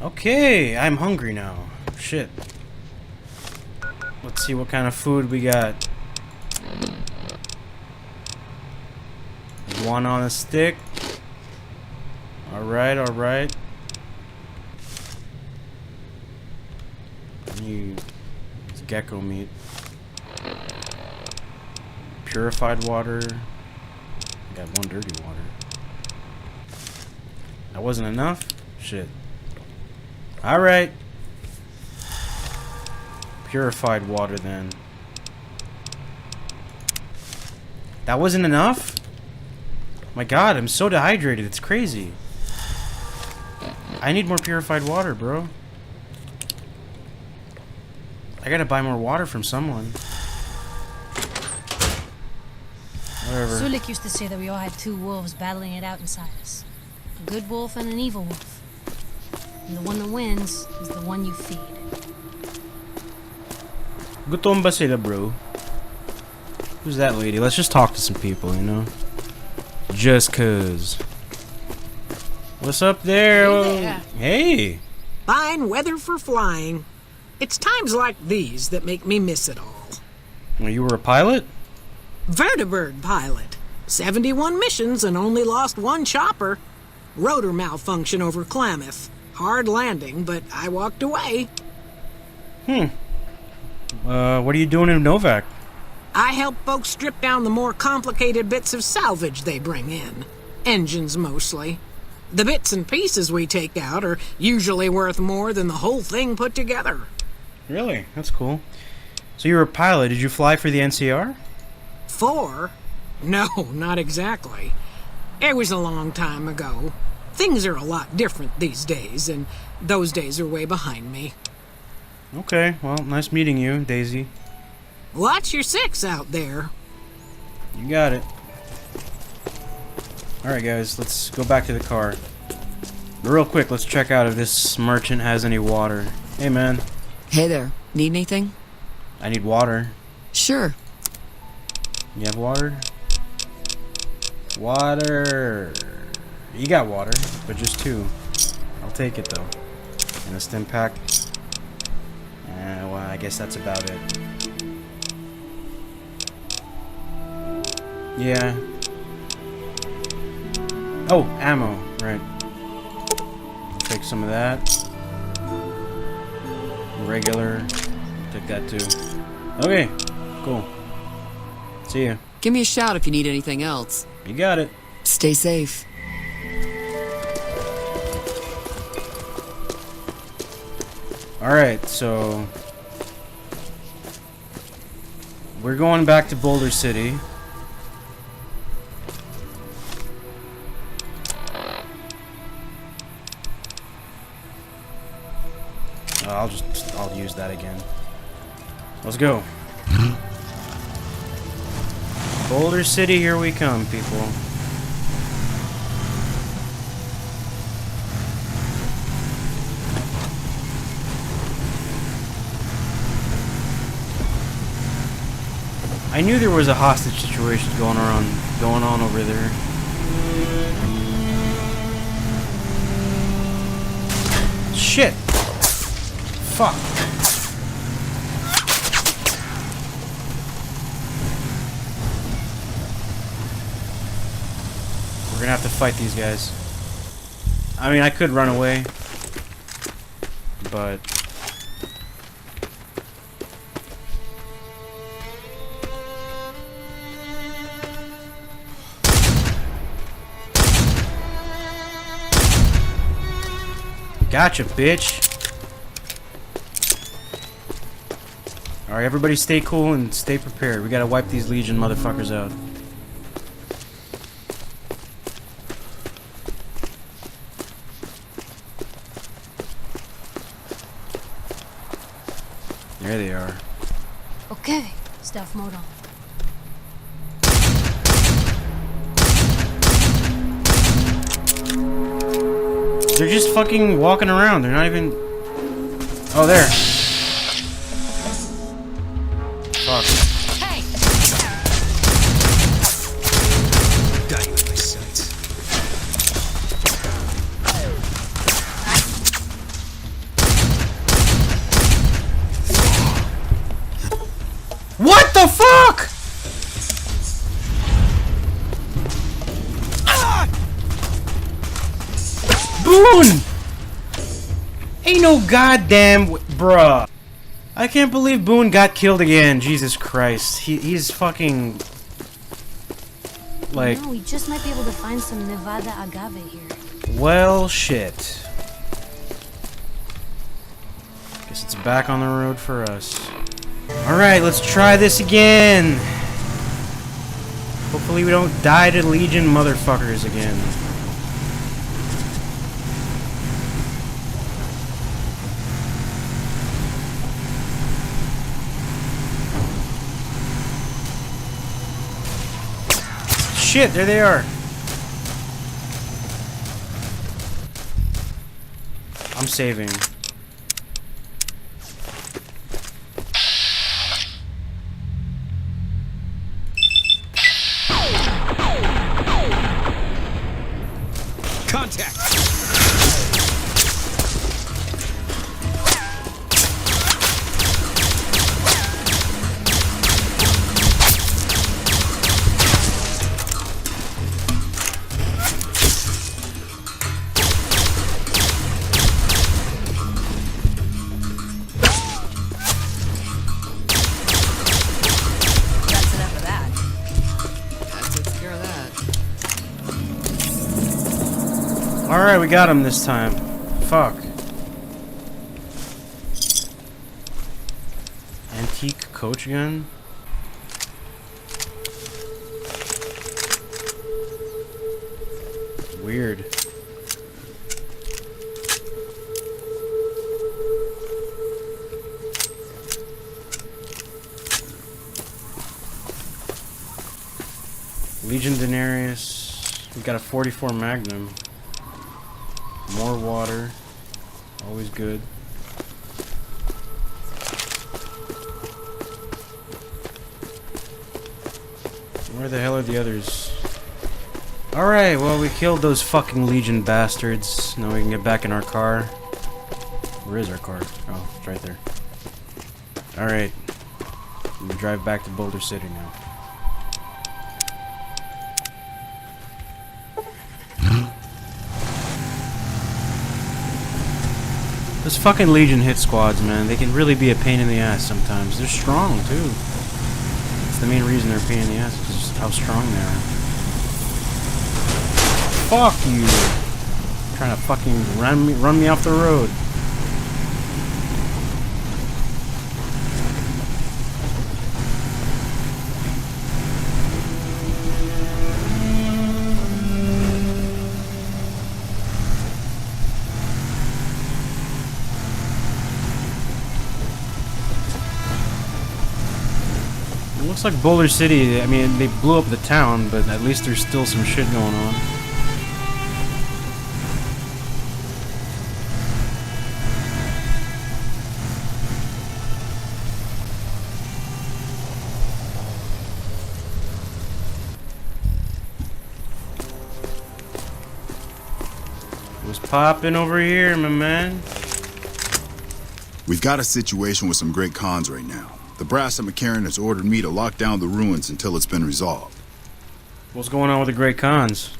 Okay, I'm hungry now. Shit. Let's see what kind of food we got. One on a stick. Alright, alright. It's gecko meat. Purified water. I got one dirty water. That wasn't enough? Shit. Alright. Purified water then. That wasn't enough? My god, I'm so dehydrated. It's crazy. I need more purified water, bro. I gotta buy more water from someone. Whatever. Sulik used to say that we all had two wolves battling it out inside us. A good wolf and an evil wolf. And the one that wins is the one you feed. Gutom ba sila, bro? Who's that lady? Let's just talk to some people, you know? Just cause. What's up there? Hey there. Hey! Fine weather for flying. It's times like these that make me miss it all. Well, you were a pilot? Vertibird pilot. 71 missions and only lost one chopper. Rotor malfunction over Klamath. Hard landing, but I walked away. What are you doing in Novak? I help folks strip down the more complicated bits of salvage they bring in. Engines mostly. The bits and pieces we take out are usually worth more than the whole thing put together. Really? That's cool. So you were a pilot. Did you fly for the NCR? 4? No, not exactly. It was a long time ago. Things are a lot different these days, and those days are way behind me. Okay, well, nice meeting you, Daisy. Watch your 6 out there. You got it. Alright guys, let's go back to the car. But real quick, let's check out if this merchant has any water. Hey man, Hey there. Need anything? I need water. Sure. You have water? Water! You got water, but just 2. I'll take it though. And a stim pack. Well, I guess that's about it. Yeah. Oh, ammo. Right. I'll take some of that. Regular. Take that too. Okay. Cool. See ya. Give me a shout if you need anything else. You got it. Stay safe. Alright, so we're going back to Boulder City. I'll use that again. Let's go. Boulder City, here we come, people. I knew there was a hostage situation going on over there. Shit. Fuck. We're gonna have to fight these guys. I mean, I could run away, but gotcha, bitch. Alright, everybody stay cool and stay prepared. We gotta wipe these Legion motherfuckers out. There they are. Okay, stealth mode on. They're just fucking walking around. They're not even... Oh, there. Fuck. Hey! Got you in my sights. Boone! Ain't no goddamn bruh. I can't believe Boone got killed again. Jesus Christ. He's fucking like. No, we just might be able to find some Nevada agave here. Well, shit. Guess it's back on the road for us. Alright, let's try this again. Hopefully we don't die to Legion motherfuckers again. Shit, there they are. I'm saving. Contact! That's enough of that. That takes care of that. Alright, we got him this time. Fuck. Antique coach gun? Weird. Legion Denarius. We got a 44 Magnum. More water. Always good. Where the hell are the others? Alright, well, we killed those fucking Legion bastards. Now we can get back in our car. Where is our car? Oh, it's right there. Alright. We drive back to Boulder City now. Those fucking Legion hit squads, man, they can really be a pain in the ass sometimes. They're strong, too. That's the main reason they're a pain in the ass, is just how strong they are. Fuck you! Trying to fucking run me off the road. Looks like Boulder City, I mean, they blew up the town, but at least there's still some shit going on. What's poppin' over here, my man? We've got a situation with some great cons right now. The brass at McCarran has ordered me to lock down the ruins until it's been resolved. What's going on with the Great Khans?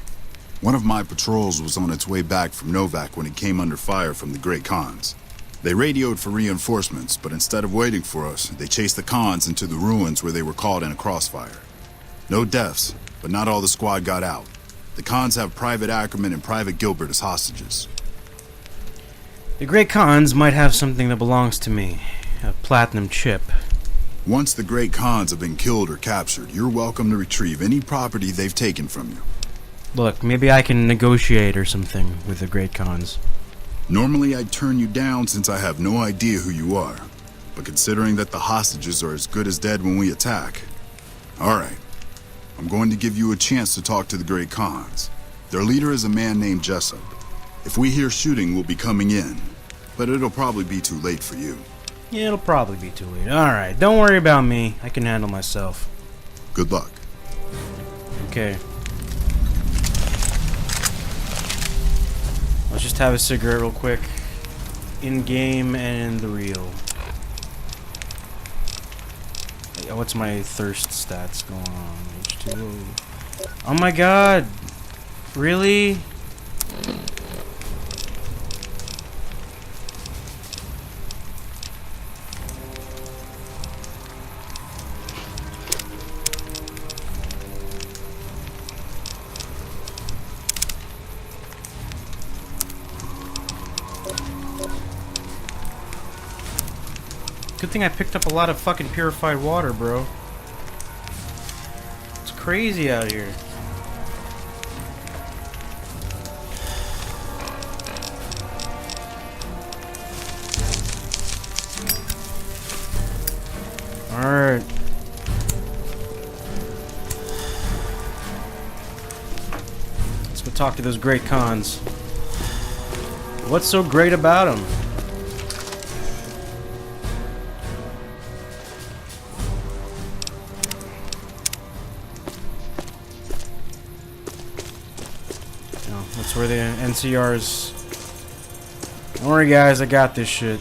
One of my patrols was on its way back from Novak when it came under fire from the Great Khans. They radioed for reinforcements, but instead of waiting for us, they chased the Khans into the ruins where they were caught in a crossfire. No deaths, but not all the squad got out. The Khans have Private Ackerman and Private Gilbert as hostages. The Great Khans might have something that belongs to me. A platinum chip. Once the Great Khans have been killed or captured, you're welcome to retrieve any property they've taken from you. Look, maybe I can negotiate or something with the Great Khans. Normally I'd turn you down since I have no idea who you are. But considering that the hostages are as good as dead when we attack... Alright. I'm going to give you a chance to talk to the Great Khans. Their leader is a man named Jessup. If we hear shooting, we'll be coming in. But it'll probably be too late for you. Yeah, it'll probably be too late. Alright, don't worry about me. I can handle myself. Good luck. Okay. Let's just have a cigarette real quick. In game and in the real. What's my thirst stats going on? H2O. Oh my god! Really? Good thing I picked up a lot of fucking purified water, bro. It's crazy out here. Alright. Let's go talk to those great cons. What's so great about them? Oh, that's where the NCR's. Don't worry, guys, I got this shit.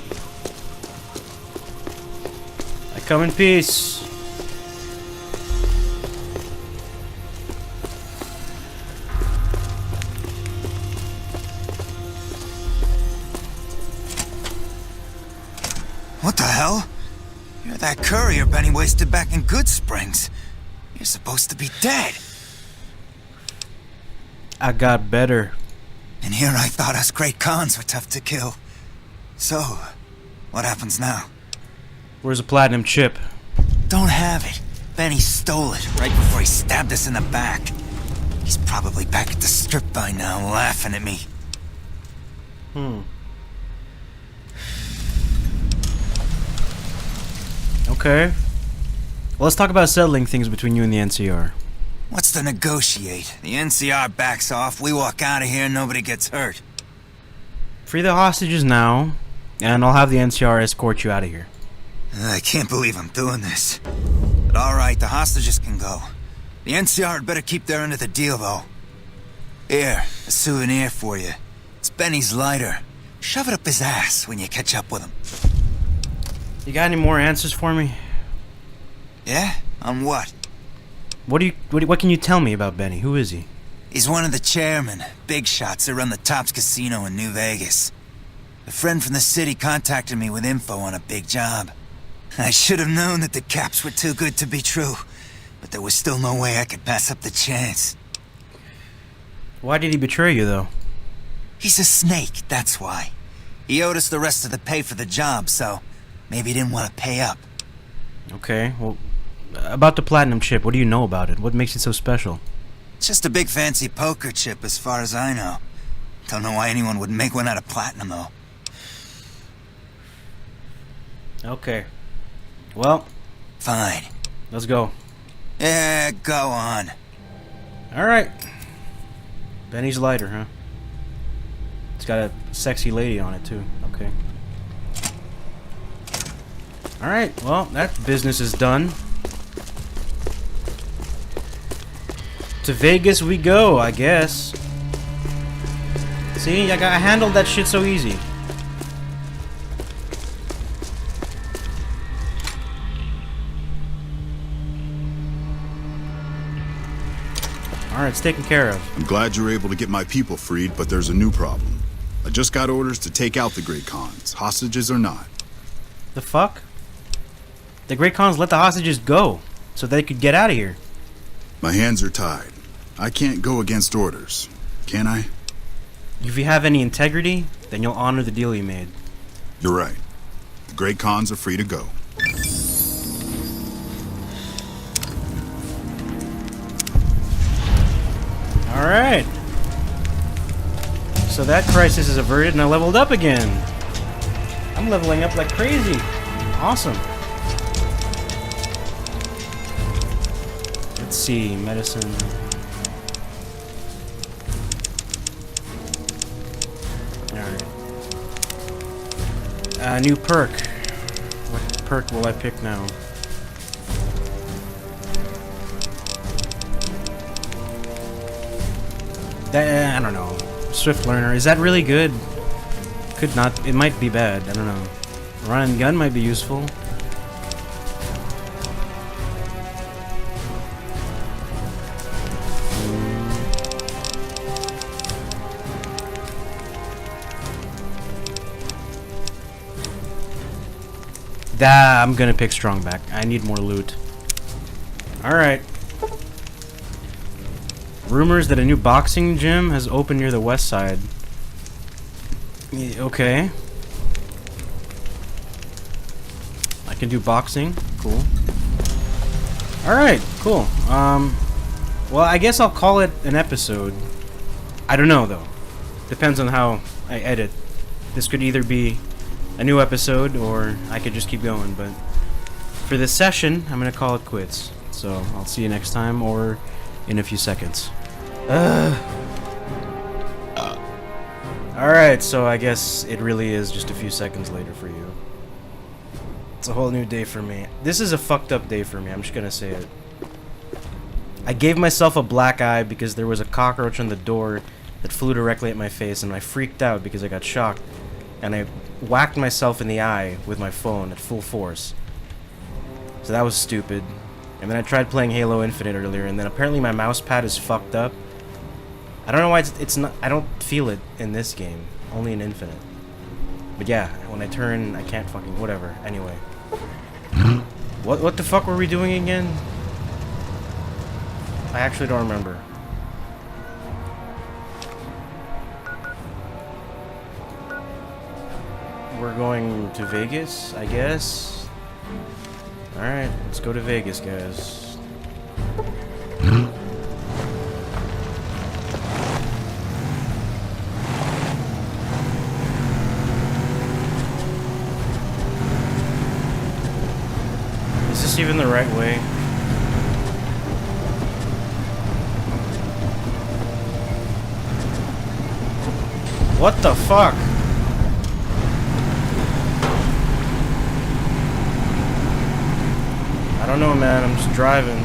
I come in peace. What the hell? You're that courier Benny wasted back in Good Springs. You're supposed to be dead. I got better. And here I thought us great cons were tough to kill. So, what happens now? Where's the platinum chip? Don't have it. Benny stole it right before he stabbed us in the back. He's probably back at the strip by now, laughing at me. Okay. Well, let's talk about settling things between you and the NCR. What's to negotiate? The NCR backs off, we walk out of here, nobody gets hurt. Free the hostages now, and I'll have the NCR escort you out of here. I can't believe I'm doing this. But alright, the hostages can go. The NCR had better keep their end of the deal, though. Here, a souvenir for you. It's Benny's lighter. Shove it up his ass when you catch up with him. You got any more answers for me? Yeah? On what? What can you tell me about Benny? Who is he? He's one of the chairmen, big shots that run the Tops Casino in New Vegas. A friend from the city contacted me with info on a big job. I should have known that the caps were too good to be true, but there was still no way I could pass up the chance. Why did he betray you, though? He's a snake, that's why. He owed us the rest of the pay for the job, so maybe he didn't want to pay up. Okay, well, about the platinum chip, what do you know about it? What makes it so special? It's just a big fancy poker chip as far as I know. Don't know why anyone would make one out of platinum, though. Okay. Well, Fine. let's go. Yeah, go on. Alright. Benny's lighter, huh? It's got a sexy lady on it, too. Okay. Alright, well, that business is done. To Vegas we go, I guess. See, I handled that shit so easy. Alright, it's taken care of. I'm glad you were able to get my people freed, but there's a new problem. I just got orders to take out the Great Khans, hostages or not. The fuck? The Great Khans let the hostages go, so they could get out of here. My hands are tied. I can't go against orders, can I? If you have any integrity, then you'll honor the deal you made. You're right. The Great Khans are free to go. Alright. So that crisis is averted and I leveled up again. I'm leveling up like crazy. Awesome. Let's see, medicine. Alright. New perk. What perk will I pick now? I don't know. Swift learner. Is that really good? Could not. It might be bad. I don't know. Run and gun might be useful. I'm gonna pick strong back. I need more loot. Alright. Rumors that a new boxing gym has opened near the west side. Okay. I can do boxing. Cool. Alright, cool. Well, I guess I'll call it an episode. I don't know, though. Depends on how I edit. This could either be a new episode, or I could just keep going, but for this session, I'm gonna call it quits. So, I'll see you next time, or in a few seconds. Alright, so I guess it really is just a few seconds later for you. It's a whole new day for me. This is a fucked up day for me, I'm just gonna say it. I gave myself a black eye because there was a cockroach on the door that flew directly at my face, and I freaked out because I got shocked, and I whacked myself in the eye with my phone at full force. So that was stupid. And then I tried playing Halo Infinite earlier, and then apparently my mouse pad is fucked up. I don't know why it's not. I don't feel it in this game, only in Infinite. But yeah, when I turn, I can't fucking whatever. Anyway, what the fuck were we doing again? I actually don't remember. We're going to Vegas, I guess. Alright, let's go to Vegas, guys. Is this even the right way? What the fuck? I don't know, man. I'm just driving.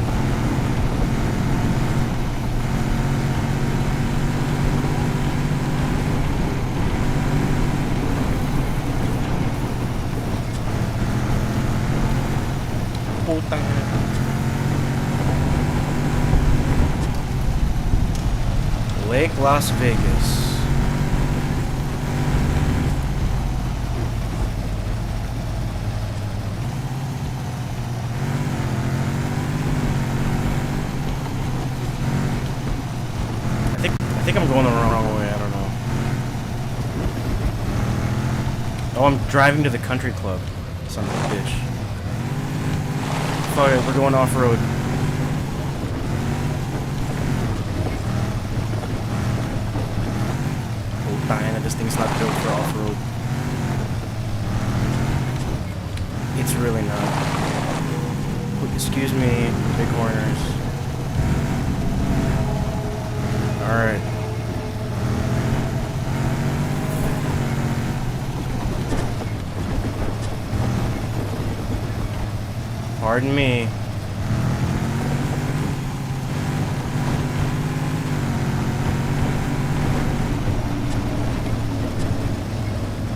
Lake Las Vegas. I think I'm going the wrong way, I don't know. Oh, I'm driving to the country club. Son of a bitch. Fuck it, we're going off-road. Oh, Diana, this thing's not built for off-road. It's really not. Excuse me, big corners. Alright. Pardon me.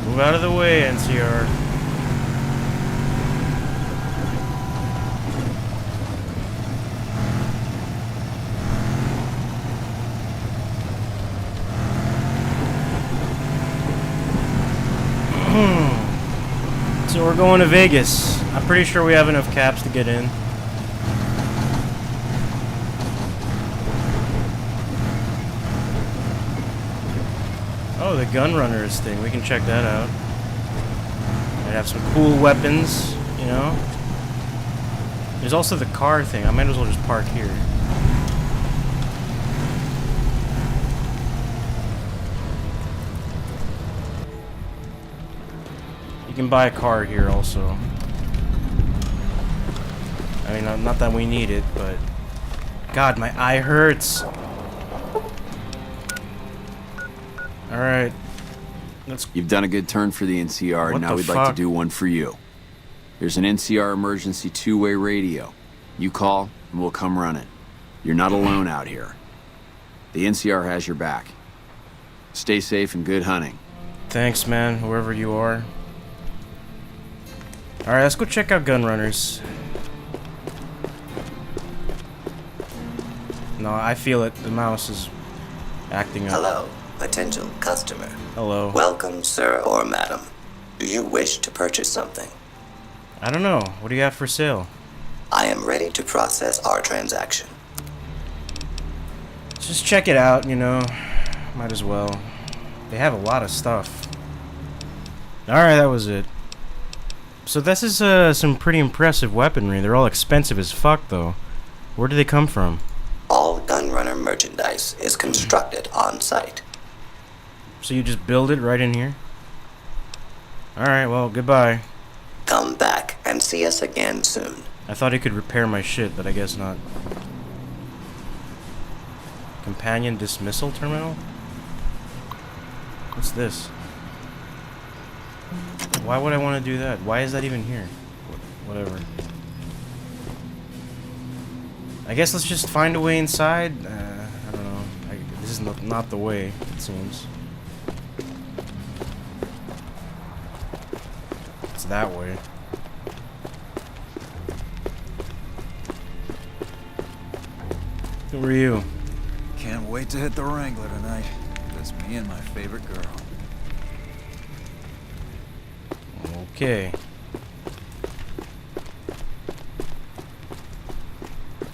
Move out of the way, NCR. So we're going to Vegas. I'm pretty sure we have enough caps to get in. Oh, the Gunrunners thing. We can check that out. Might have some cool weapons, you know. There's also the car thing. I might as well just park here. You can buy a car here also. I mean, not that we need it, but... God, my eye hurts! Alright. You've done a good turn for the NCR, and now we'd like to do one for you. There's an NCR emergency two-way radio. You call, and we'll come running. You're not alone out here. The NCR has your back. Stay safe and good hunting. Thanks, man, whoever you are. Alright, let's go check out Gunrunners. No, I feel it. The mouse is acting up. Hello, potential customer. Hello. Welcome, sir or madam. Do you wish to purchase something? I don't know. What do you have for sale? I am ready to process our transaction. Just check it out, you know. Might as well. They have a lot of stuff. Alright, that was it. So this is some pretty impressive weaponry. They're all expensive as fuck, though. Where do they come from? All Gunrunner merchandise is constructed on site. So you just build it right in here? Alright, well, goodbye. Come back and see us again soon. I thought he could repair my shit, but I guess not. Companion dismissal terminal? What's this? Why would I want to do that? Why is that even here? Whatever. I guess let's just find a way inside. I don't know. This is not the way, it seems. It's that way. Who are you? Can't wait to hit the Wrangler tonight. That's me and my favorite girl. Okay.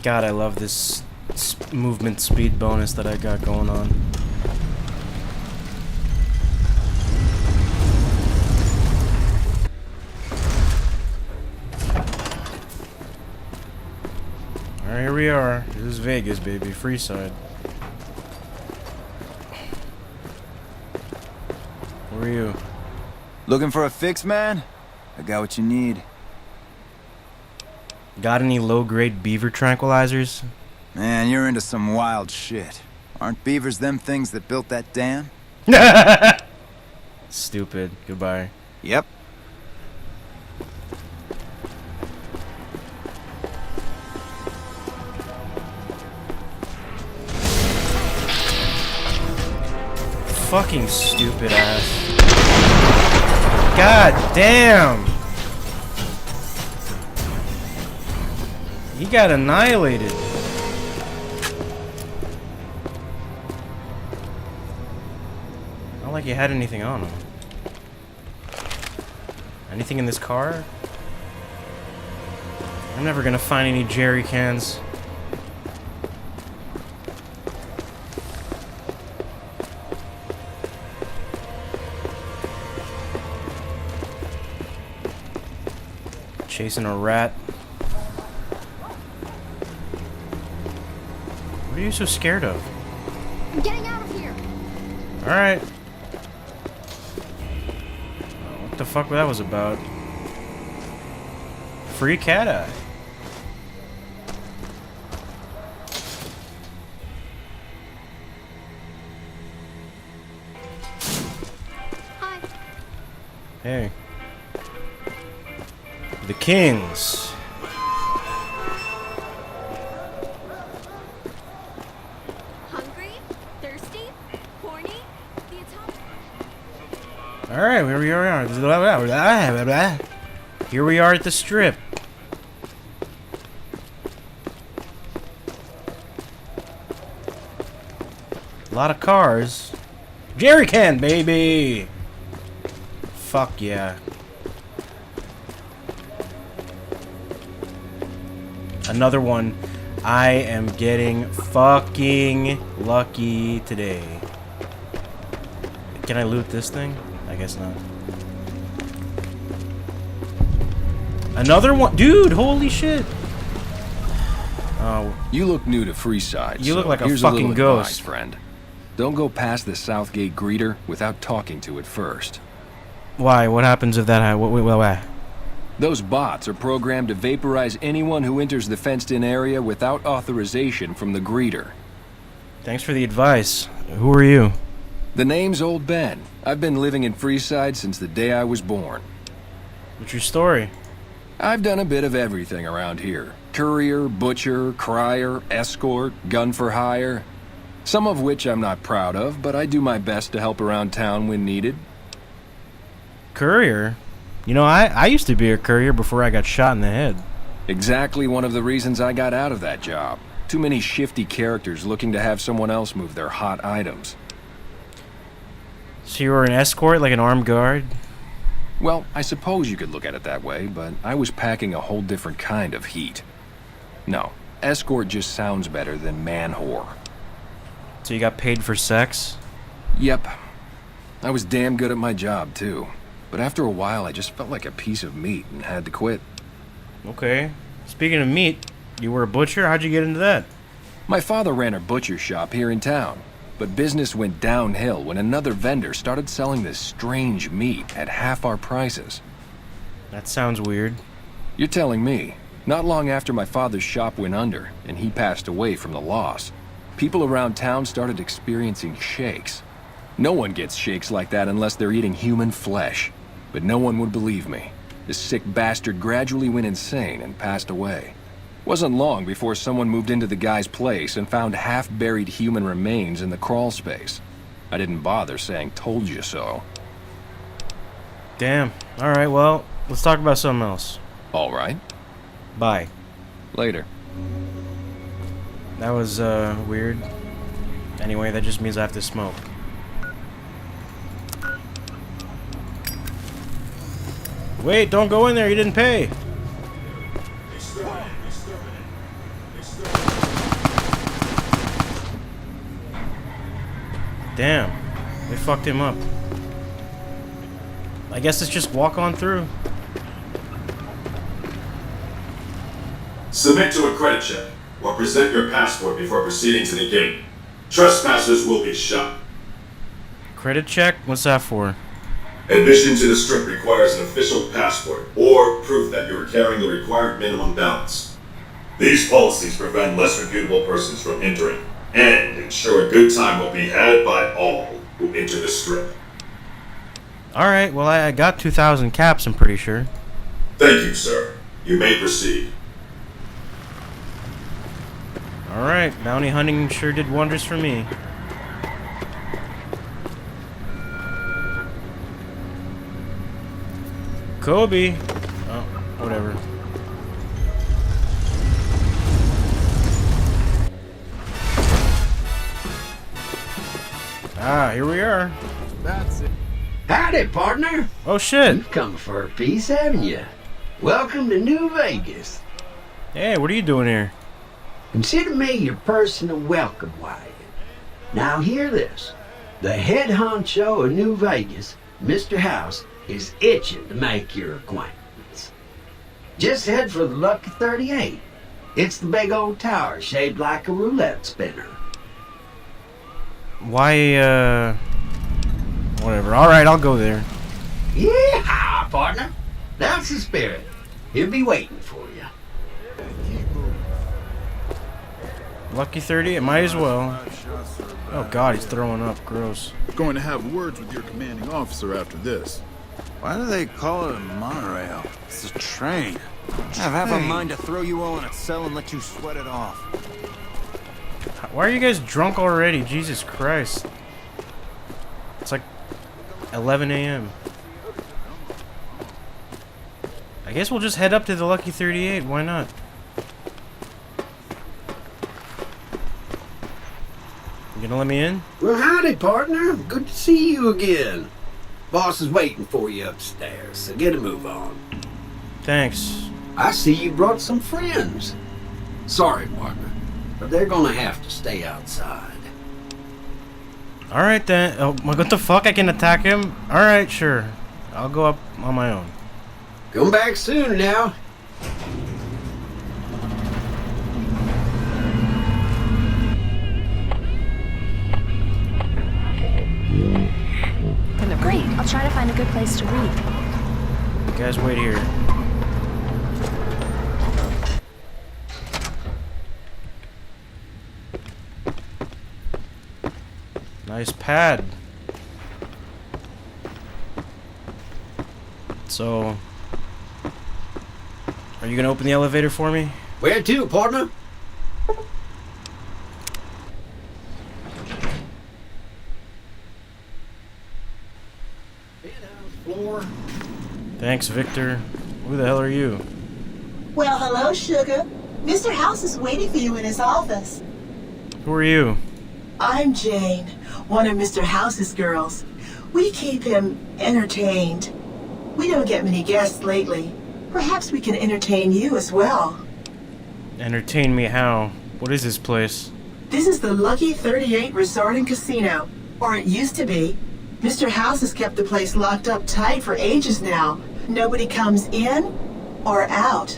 God, I love this movement speed bonus that I got going on. Alright, here we are. This is Vegas, baby. Freeside. Who are you? Looking for a fix, man? I got what you need. Got any low-grade beaver tranquilizers? Man, you're into some wild shit. Aren't beavers them things that built that dam? Stupid. Goodbye. Yep. Fucking stupid ass. God damn! He got annihilated. Not like he had anything on him. Anything in this car? I'm never gonna find any jerry cans. Chasing a rat. What are you so scared of? I'm getting out of here. Alright. What the fuck that was about? Free cat eye. Hi. Hey. The Kings. Hungry? Thirsty? Horny? The atomic. Alright, here we are. Here we are at the strip. A lot of cars. Jerry can, baby! Fuck yeah. Another one. I am getting fucking lucky today. Can I loot this thing? I guess not. Another one. Dude, holy shit. Oh. You look new to Freeside. You look like a here's fucking a little ghost. advice, friend. Don't go past the Southgate greeter without talking to it first. Why? What happens if that... Why? Those bots are programmed to vaporize anyone who enters the fenced-in area without authorization from the greeter. Thanks for the advice. Who are you? The name's Old Ben. I've been living in Freeside since the day I was born. What's your story? I've done a bit of everything around here. Courier, butcher, crier, escort, gun for hire. Some of which I'm not proud of, but I do my best to help around town when needed. Courier? You know, I used to be a courier before I got shot in the head. Exactly one of the reasons I got out of that job. Too many shifty characters looking to have someone else move their hot items. So you were an escort, like an armed guard? Well, I suppose you could look at it that way, but I was packing a whole different kind of heat. No, escort just sounds better than man-whore. So you got paid for sex? Yep. I was damn good at my job, too. but after a while I just felt like a piece of meat and had to quit. Okay. Speaking of meat, you were a butcher? How'd you get into that? My father ran a butcher shop here in town, but business went downhill when another vendor started selling this strange meat at half our prices. That sounds weird. You're telling me. Not long after my father's shop went under, and he passed away from the loss, people around town started experiencing shakes. No one gets shakes like that unless they're eating human flesh. But no one would believe me. This sick bastard gradually went insane and passed away. Wasn't long before someone moved into the guy's place and found half-buried human remains in the crawl space. I didn't bother saying "told you so." Damn. Alright, well, let's talk about something else. All right. Bye. Later. That was, weird. Anyway, that just means I have to smoke. Wait, don't go in there, you didn't pay! Damn. They fucked him up. I guess let's just walk on through. Submit to a credit check, or present your passport before proceeding to the gate. Trespassers will be shot. Credit check? What's that for? Admission to the strip requires an official passport, or proof that you are carrying the required minimum balance. These policies prevent less reputable persons from entering, and ensure a good time will be had by all who enter the strip. Alright, well I got 2,000 caps, I'm pretty sure. Thank you, sir. You may proceed. Alright, bounty hunting sure did wonders for me. Kobe! Oh, whatever. Ah, here we are. That's it. Howdy, partner. Oh shit! You've come for a piece, haven't you? Welcome to New Vegas. Hey, what are you doing here? Consider me your personal welcome wagon. Now hear this. The head honcho of New Vegas, Mr. House, is itching to make your acquaintance. Just head for the Lucky 38. It's the big old tower shaped like a roulette spinner. Why, whatever. Alright, I'll go there. Yeah, partner. That's the spirit. He'll be waiting for you. Lucky 30, it might as well. Oh god, he's throwing up. Gross. Going to have words with your commanding officer after this. Why do they call it a monorail? It's a train. I have a mind to throw you all in a cell and let you sweat it off. Why are you guys drunk already? Jesus Christ. It's like 11 a.m. I guess we'll just head up to the Lucky 38. Why not? You gonna let me in? Well, howdy, partner. Good to see you again. Boss is waiting for you upstairs, so get a move on. Thanks. I see you brought some friends. Sorry, partner, but they're gonna have to stay outside. Alright then. Oh, what the fuck? I can attack him? Alright, sure. I'll go up on my own. Come back soon now. Great. I'll try to find a good place to read. You guys wait here. Nice pad. So, are you gonna open the elevator for me? Where to, partner? Floor. Thanks, Victor. Who the hell are you? Well, hello, Sugar. Mr. House is waiting for you in his office. Who are you? I'm Jane, one of Mr. House's girls. We keep him entertained. We don't get many guests lately. Perhaps we can entertain you as well. Entertain me how? What is this place? This is the Lucky 38 Resort and Casino, or it used to be. Mr. House has kept the place locked up tight for ages now. Nobody comes in or out.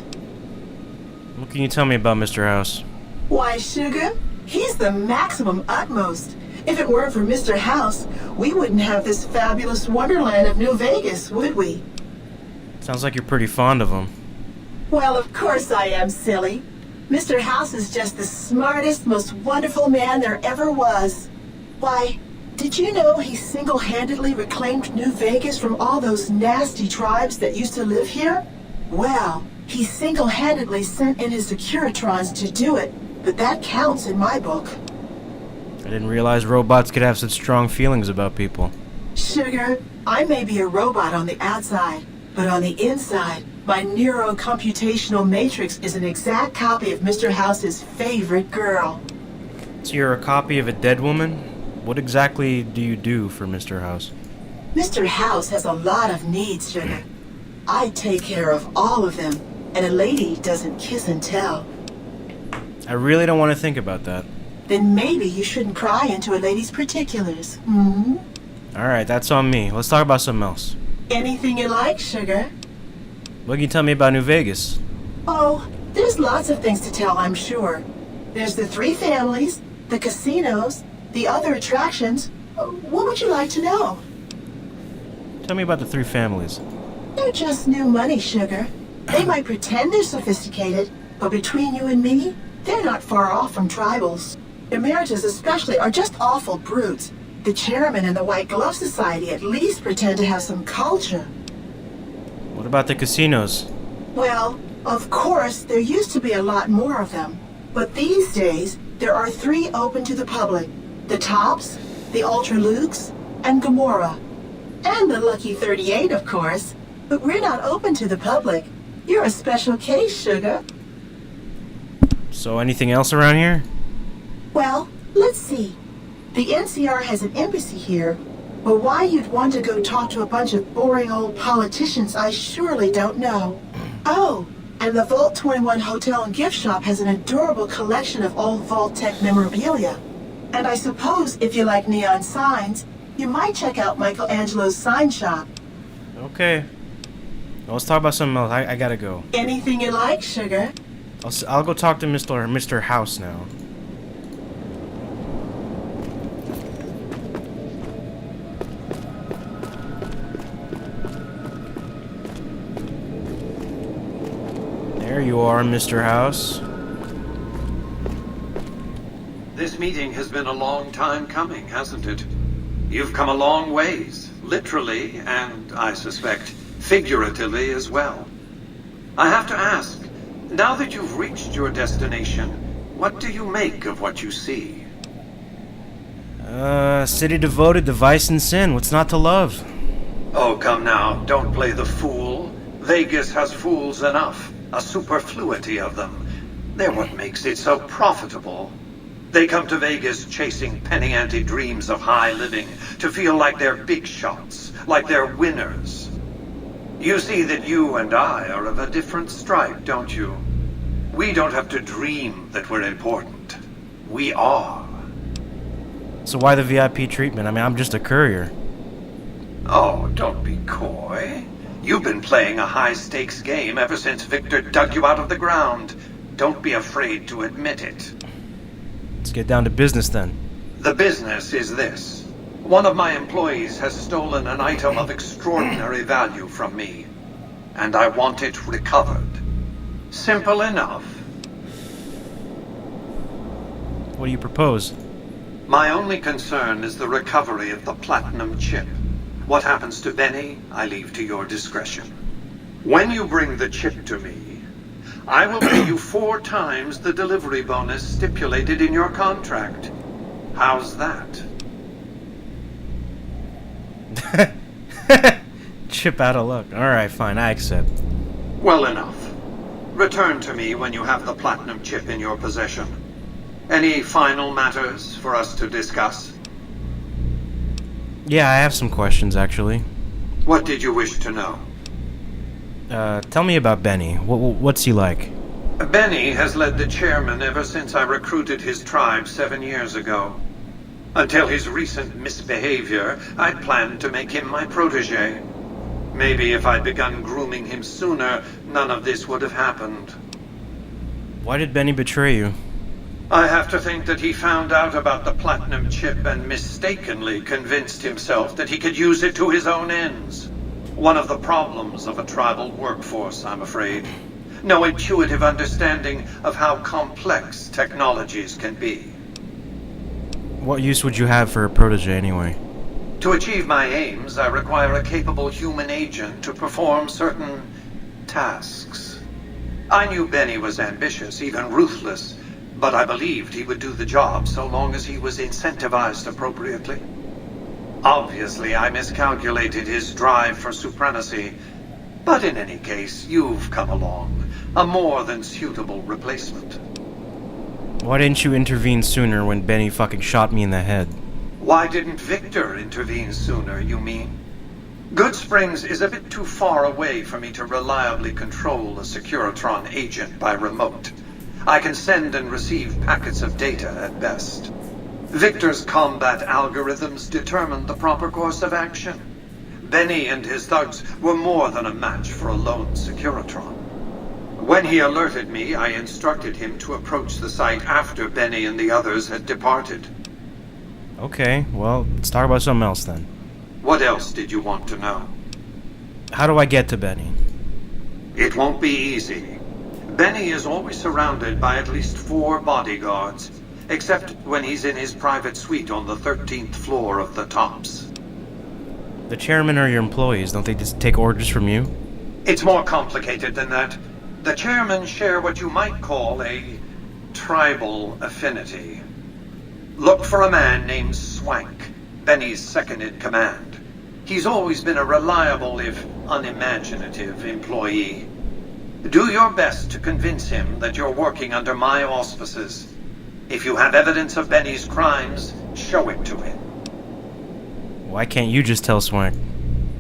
What can you tell me about Mr. House? Why, Sugar, he's the maximum utmost. If it weren't for Mr. House, we wouldn't have this fabulous wonderland of New Vegas, would we? Sounds like you're pretty fond of him. Well, of course I am, silly. Mr. House is just the smartest, most wonderful man there ever was. Why, did you know he single-handedly reclaimed New Vegas from all those nasty tribes that used to live here? Well, he single-handedly sent in his Securitrons to do it, but that counts in my book. I didn't realize robots could have such strong feelings about people. Sugar, I may be a robot on the outside, but on the inside, my neurocomputational matrix is an exact copy of Mr. House's favorite girl. So you're a copy of a dead woman? What exactly do you do for Mr. House? Mr. House has a lot of needs, Sugar. I take care of all of them, and a lady doesn't kiss and tell. I really don't want to think about that. Then maybe you shouldn't pry into a lady's particulars, hmm? Alright, that's on me. Let's talk about something else. Anything you like, Sugar. What can you tell me about New Vegas? Oh, there's lots of things to tell, I'm sure. There's the 3 families, the casinos, the other attractions. What would you like to know? Tell me about the 3 families. They're just new money, Sugar. They might pretend they're sophisticated, but between you and me, they're not far off from tribals. Emeritus especially are just awful brutes. The chairman and the White Glove Society at least pretend to have some culture. What about the casinos? Well, of course, there used to be a lot more of them. But these days, there are 3 open to the public. The Tops, the Ultra Lukes, and Gamora. And the Lucky 38, of course. But we're not open to the public. You're a special case, Sugar. So anything else around here? Well, let's see. The NCR has an embassy here, but why you'd want to go talk to a bunch of boring old politicians, I surely don't know. Oh, and the Vault 21 Hotel and Gift Shop has an adorable collection of old Vault-Tec memorabilia. And I suppose if you like neon signs, you might check out Michelangelo's sign shop. Okay. Well, let's talk about something else. I gotta go. Anything you like, Sugar. I'll go talk to Mr. House now. There you are, Mr. House. This meeting has been a long time coming, hasn't it? You've come a long ways, literally, and I suspect figuratively as well. I have to ask, now that you've reached your destination, what do you make of what you see? City devoted to vice and sin. What's not to love? Oh, come now, don't play the fool. Vegas has fools enough, a superfluity of them. They're what makes it so profitable. They come to Vegas chasing penny-ante dreams of high living, to feel like they're big shots, like they're winners. You see that you and I are of a different stripe, don't you? We don't have to dream that we're important. We are. So why the VIP treatment? I mean, I'm just a courier. Oh, don't be coy. You've been playing a high-stakes game ever since Victor dug you out of the ground. Don't be afraid to admit it. Let's get down to business then. The business is this. One of my employees has stolen an item of extraordinary value from me, and I want it recovered. Simple enough. What do you propose? My only concern is the recovery of the platinum chip. What happens to Benny, I leave to your discretion. When you bring the chip to me, I will pay you 4 times the delivery bonus stipulated in your contract. How's that? Chip out of luck. Alright, fine, I accept. Well enough. Return to me when you have the platinum chip in your possession. Any final matters for us to discuss? Yeah, I have some questions, actually. What did you wish to know? Tell me about Benny. What's he like? Benny has led the chairman ever since I recruited his tribe 7 years ago. Until his recent misbehavior, I'd planned to make him my protege. Maybe if I'd begun grooming him sooner, none of this would have happened. Why did Benny betray you? I have to think that he found out about the platinum chip and mistakenly convinced himself that he could use it to his own ends. One of the problems of a tribal workforce, I'm afraid. No intuitive understanding of how complex technologies can be. What use would you have for a protege anyway? To achieve my aims, I require a capable human agent to perform certain tasks. I knew Benny was ambitious, even ruthless, but I believed he would do the job so long as he was incentivized appropriately. Obviously, I miscalculated his drive for supremacy, but in any case, you've come along, a more than suitable replacement. Why didn't you intervene sooner when Benny fucking shot me in the head? Why didn't Victor intervene sooner, you mean? Goodsprings is a bit too far away for me to reliably control a Securitron agent by remote. I can send and receive packets of data at best. Victor's combat algorithms determine the proper course of action. Benny and his thugs were more than a match for a lone Securitron. When he alerted me, I instructed him to approach the site after Benny and the others had departed. Okay, well, let's talk about something else then. What else did you want to know? How do I get to Benny? It won't be easy. Benny is always surrounded by at least 4 bodyguards, except when he's in his private suite on the 13th floor of the Tops. The chairman are your employees, don't they just take orders from you? It's more complicated than that. The chairmen share what you might call a tribal affinity. Look for a man named Swank, Benny's second-in-command. He's always been a reliable, if unimaginative, employee. Do your best to convince him that you're working under my auspices. If you have evidence of Benny's crimes, show it to him. Why can't you just tell Swank?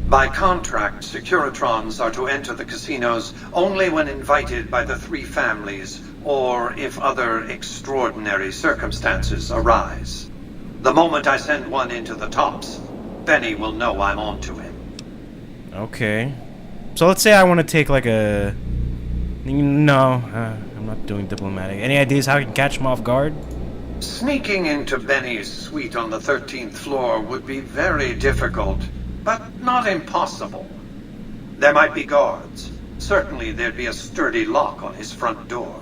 By contract, Securitrons are to enter the casinos only when invited by the 3 families, or if other extraordinary circumstances arise. The moment I send one into the Tops, Benny will know I'm on to him. Okay. So let's say I want to take like a... No, I'm not doing diplomatic. Any ideas how I can catch him off guard? Sneaking into Benny's suite on the 13th floor would be very difficult, but not impossible. There might be guards. Certainly there'd be a sturdy lock on his front door.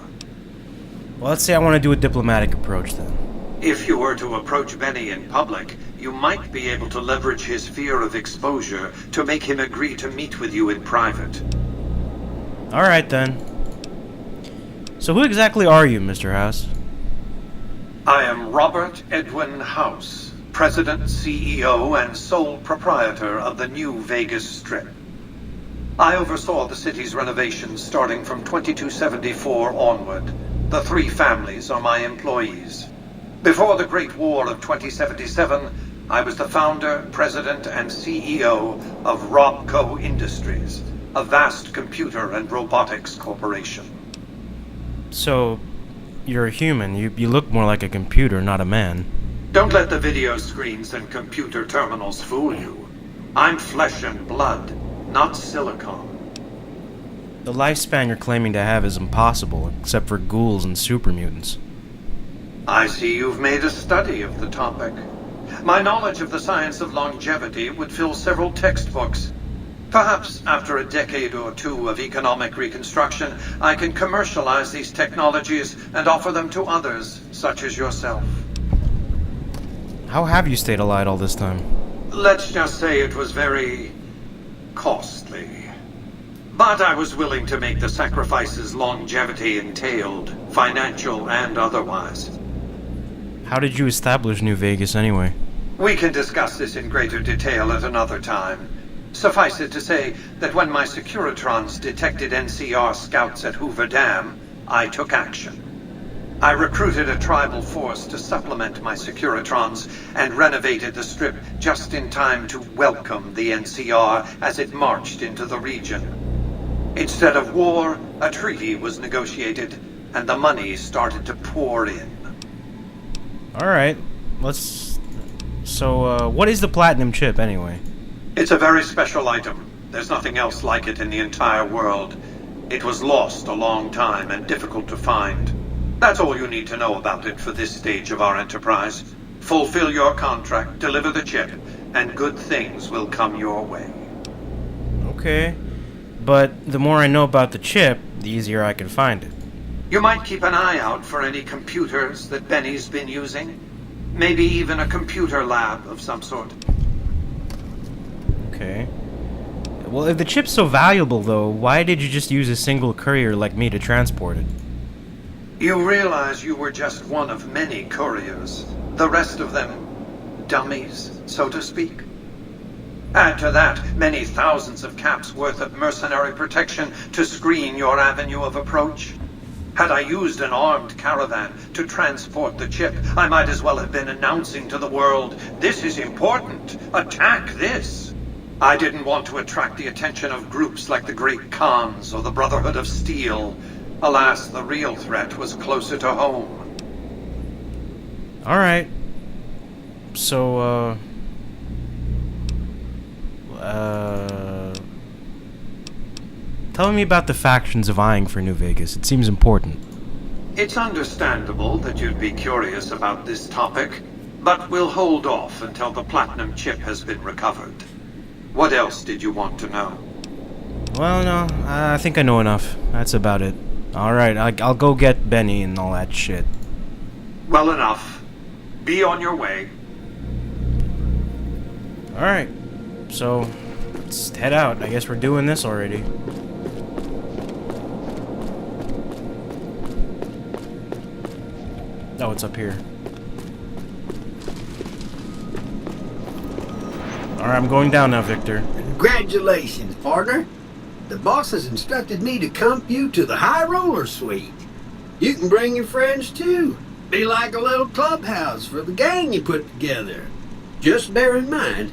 Well, let's say I want to do a diplomatic approach then. If you were to approach Benny in public, you might be able to leverage his fear of exposure to make him agree to meet with you in private. Alright then. So who exactly are you, Mr. House? I am Robert Edwin House, President, CEO, and sole proprietor of the New Vegas Strip. I oversaw the city's renovations starting from 2274 onward. The 3 families are my employees. Before the Great War of 2077, I was the founder, president, and CEO of Robco Industries, a vast computer and robotics corporation. So, you're a human. You look more like a computer, not a man. Don't let the video screens and computer terminals fool you. I'm flesh and blood, not silicone. The lifespan you're claiming to have is impossible, except for ghouls and super mutants. I see you've made a study of the topic. My knowledge of the science of longevity would fill several textbooks. Perhaps after a decade or 2 of economic reconstruction, I can commercialize these technologies and offer them to others, such as yourself. How have you stayed alive all this time? Let's just say it was very costly. But I was willing to make the sacrifices longevity entailed, financial and otherwise. How did you establish New Vegas anyway? We can discuss this in greater detail at another time. Suffice it to say that when my Securitrons detected NCR scouts at Hoover Dam, I took action. I recruited a tribal force to supplement my Securitrons and renovated the Strip just in time to welcome the NCR as it marched into the region. Instead of war, a treaty was negotiated, and the money started to pour in. Alright, let's So, what is the platinum chip, anyway? It's a very special item. There's nothing else like it in the entire world. It was lost a long time and difficult to find. That's all you need to know about it for this stage of our enterprise. Fulfill your contract, deliver the chip, and good things will come your way. Okay. But the more I know about the chip, the easier I can find it. You might keep an eye out for any computers that Benny's been using. Maybe even a computer lab of some sort. Okay. Well, if the chip's so valuable, though, why did you just use a single courier like me to transport it? You realize you were just one of many couriers. The rest of them, dummies, so to speak. Add to that many thousands of caps worth of mercenary protection to screen your avenue of approach. Had I used an armed caravan to transport the chip, I might as well have been announcing to the world, "This is important. Attack this." I didn't want to attract the attention of groups like the Great Khans or the Brotherhood of Steel. Alas, the real threat was closer to home. Alright. So, tell me about the factions vying for New Vegas. It seems important. It's understandable that you'd be curious about this topic, but we'll hold off until the platinum chip has been recovered. What else did you want to know? Well, no, I think I know enough. That's about it. Alright, I'll go get Benny and all that shit. Well enough. Be on your way. Alright, so let's head out. I guess we're doing this already. Oh, it's up here. Alright, I'm going down now, Victor. Congratulations, partner. The boss has instructed me to comp you to the High Roller Suite. You can bring your friends too. Be like a little clubhouse for the gang you put together. Just bear in mind,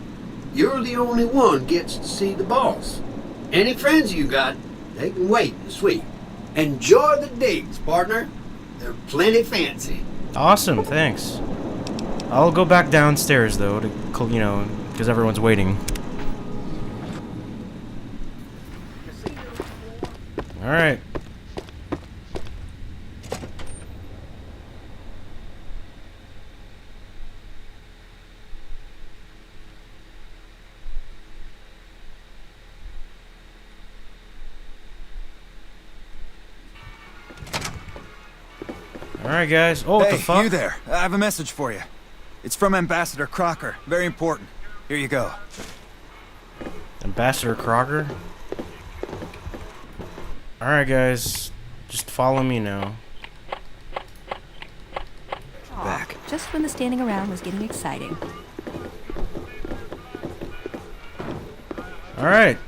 you're the only one gets to see the boss. Any friends you got, they can wait in the suite. Enjoy the digs, partner. They're plenty fancy. Awesome, thanks. I'll go back downstairs, though, to, you know, because everyone's waiting. Alright. Alright, guys. Oh, what the fuck? You there. I have a message for you. It's from Ambassador Crocker. Very important. Here you go. Ambassador Crocker? Alright, guys. Just follow me now. Back. Just when the standing around was getting exciting. Alright.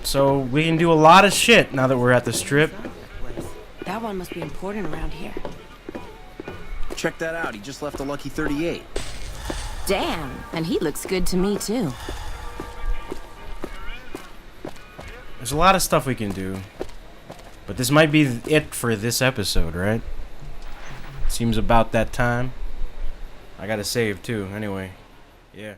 So, we can do a lot of shit now that we're at the strip. That one must be important around here. Check that out. He just left a lucky 38. Damn, and he looks good to me too. There's a lot of stuff we can do. But this might be it for this episode, right? Seems about that time. I gotta save too, anyway. Yeah.